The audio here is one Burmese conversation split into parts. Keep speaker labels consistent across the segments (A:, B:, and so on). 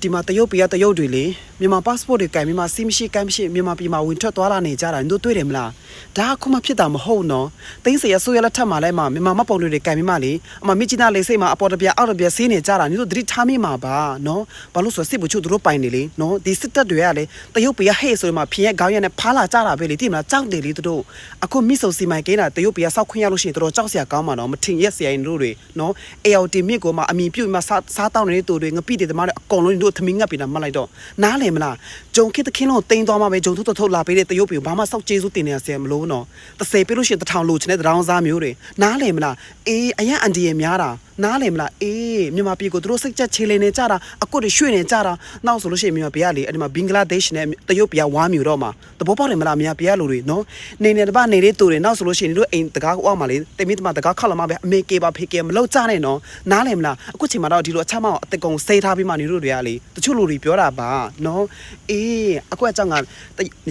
A: ဒီမှာတရုတ်ပြည်ကတရုတ်တွေလေမြန်မာ passport တွေကင်မြန်မာစီးမရှိကမ်းမရှိမြန်မာပြည်မှာဝင်ထွက်သွားလာနေကြတာတို့တွေ့တယ်မလားဒါကခုမှဖြစ်တာမဟုတ်နော်တင်းစရဆိုရလက်ထက်မှာလဲမှာမြန်မာမပုံတွေကင်မြန်မာလေအမမြချီနာလေးစိတ်မှာအပေါ်တပြအောက်တပြစီးနေကြတာတို့သတိထားမိမှာပါနော်ဘာလို့ဆိုစစ်ဘူးချုပ်တို့ပိုင်နေလေနော်ဒီစစ်တပ်တွေကလေတရုတ်ပြည်ကဟဲ့ဆိုမှဖင်ရဲ့ခေါင်းရက်နဲ့ဖားလာကြတာပဲလေတိမလားကြောက်တယ်လေတို့အခုမိဆုံစီမိုင်ကင်းတာတရုတ်ပြည်ကစောက်ခွင့်ရလို့ရှိရင်တို့ကြောက်စရာကောင်းမှာနော်မထင်ရက်စရာတို့တွေနော် ALT မြစ်ကိုမှအမြင်ပြုတ်မှစားတောင်းနေတဲ့တူတွေငပိတွေတမားတွေအကုန်လုံးတို့သမီးငတ်ပြီလားမလိုက်တော့နားလေမလားဂျုံခစ်တခင်းလုံးတင်းသွားမှပဲဂျုံထုတ်လာပေးတဲ့တရုတ်ပြည်ဘာမှစောက်ကျေးဇူးတင်နေရဆရာမလို့နော်30ပြလို့ရှိရင်1000လို့ချင်တဲ့တောင်စားမျိုးတွေနားလေမလားအေးအရင်အန်ဒီရများတာနားလေမလားအေးမြန်မာပြည်ကိုတို့စိတ်ချက်ချေလင်းနေကြတာအခုတွေရွှေ့နေကြတာနောက်ဆိုလို့ရှိရင်မြန်မာပြည်ကလေအဲ့ဒီမှာဘင်္ဂလားဒေ့ရှ်နဲ့တရုတ်ပြည်ဝါမျိုးတော့မှာတဘောပေါက်တယ်မလားမြန်မာပြည်ကလူတွေနော်နေနေတပတ်နေတဲ့တူတွေနောက်ဆိုလို့ရှိရင်တို့အိမ်တကားအောက်မှာလေတိမိတမတကားခောက်လာမှပဲအမေကေပါဖေကေမလောက်ကြနဲ့နော်နားလေမလားအခုချိန်မှာတော့ဒီလိုအချမ်းမအောင်အတကုံစေးထားပြီးမှနေတို့တွေကလေတချို့လူတွေပြောတာပါနော်အေးအခုအကြောင်းက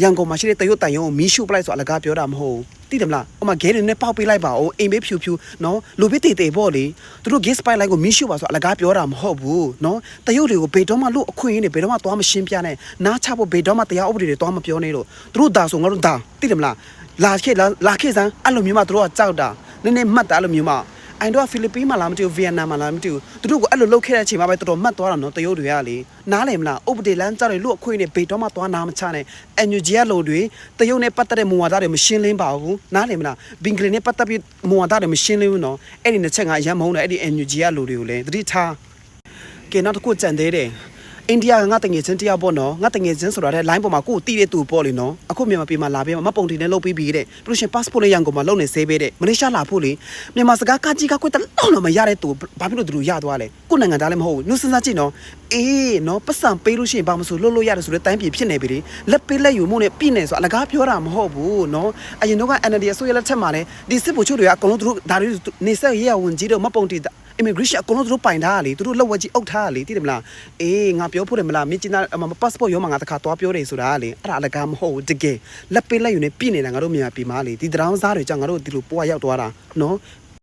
A: ရန်ကုန်မှာရှိတဲ့တရုတ်တိုင်ရုံကိုမီးရှို့ပလိုက်ဆိုအလကားပြောတာမဟုတ်တိတယ်မလားအမဂဲတွေနဲ့ပေါက်ပေးလိုက်ပါဦးအိမ်ဘေးဖြူဖြူနော်လူဘေးတေပေါ့လေသူတို့ gas pipe လိုက်ကိုမီးရှို့ပါဆိုအလကားပြောတာမဟုတ်ဘူးနော်တရုတ်တွေကိုဘေတော့မှလို့အခွင့်အရေးတွေဘေတော့မှသွားမရှင်းပြနဲ့နားချဖို့ဘေတော့မှတရားဥပဒေတွေသွားမပြောနေလို့သူတို့ဒါဆိုငါတို့ဒါတိတယ်မလားလာခေစမ်းအဲ့လိုမျိုးမှသူတို့ကကြောက်တာနည်းနည်းမှတ်တာအဲ့လိုမျိုးမှအိုင်တော့ဖိလစ်ပင်းမှာလားမသိဘူးဗီယက်နမ်မှာလားမသိဘူးသူတို့ကအဲ့လိုလုပ်ခဲ့တဲ့အချိန်မှာပဲတော်တော်မှတ်သွားတာနော်တရုတ်တွေကလေနားလည်မလားဥပဒေလမ်းကြောက်တွေလူအခွင့်နဲ့ဘေတော့မှသွားနာမချနဲ့ NUG ကလို့တွေတရုတ်နဲ့ပတ်သက်တဲ့မူဝါဒတွေမရှင်းလင်းပါဘူးနားလည်မလားဘင်္ဂလီနဲ့ပတ်သက်ပြီးမူဝါဒတွေမရှင်းလင်းဘူးနော်အဲ့ဒီနှစ်ချက်ကအရမ်းမဟုတ်နဲ့အဲ့ဒီ NUG ကလို့တွေကိုလည်းသတိထားကဲနောက်တစ်ခုကြံသေးတယ်အိန္ဒိယကငါတငယ်ချင်းတရားပေါ့နော်ငါတငယ်ချင်းဆိုတာတဲ့ line ပေါ်မှာကိုယ်တီးတဲ့သူပေါ့လေနော်အခုမြန်မာပြည်မှာလာပြီးမပုံတင်နဲ့လုပ်ပြီးပြီတဲ့ပြီးလို့ရှင် passport လေးရန်ကုန်မှာလုပ်နေဆေးပေးတဲ့မလေးရှားလာဖို့လေမြန်မာစကားကကြီးကကွက်တလုံးမရတဲ့သူဘာဖြစ်လို့သူတို့ရသွားလဲကိုနိုင်ငံသားလည်းမဟုတ်ဘူးညစဉ်းစားကြည့်နော်အေးနော်ပတ်စံပေးလို့ရှိရင်ဘာမဆိုလှုပ်လို့ရတယ်ဆိုတဲ့တိုင်းပြည်ဖြစ်နေပြီလေလက်ပေးလက်ယူမှုနဲ့ပြည်နေဆိုအလကားပြောတာမဟုတ်ဘူးနော်အရင်တော့က NLD အစိုးရလက်ထက်မှာလေဒီစစ်ဗိုလ်ချုပ်တွေကအကုန်လုံးသူတို့ဒါတွေနေဆက်ရေးရဝင်ကြီးတော့မပုံတင်immigration အကုန်လုံးသူတို့ပိုင်ထားတာလေသူတို့လက်ဝဲကြီးအုပ်ထားတာလေသိတယ်မလားအေးငါပြောဖို့တယ်မလားမြချင်တာ passport ရောမှာငါတခါသွားပြောတယ်ဆိုတာလေအဲ့ဒါအလကားမဟုတ်ဘူးတကယ်လက်ပေးလက်ယူနေပြည်နေတာငါတို့မြန်မာပြည်မှာလေဒီတရောင်းစားတွေကြောင့်ငါတို့ဒီလိုပိုးရောက်သွားတာနော်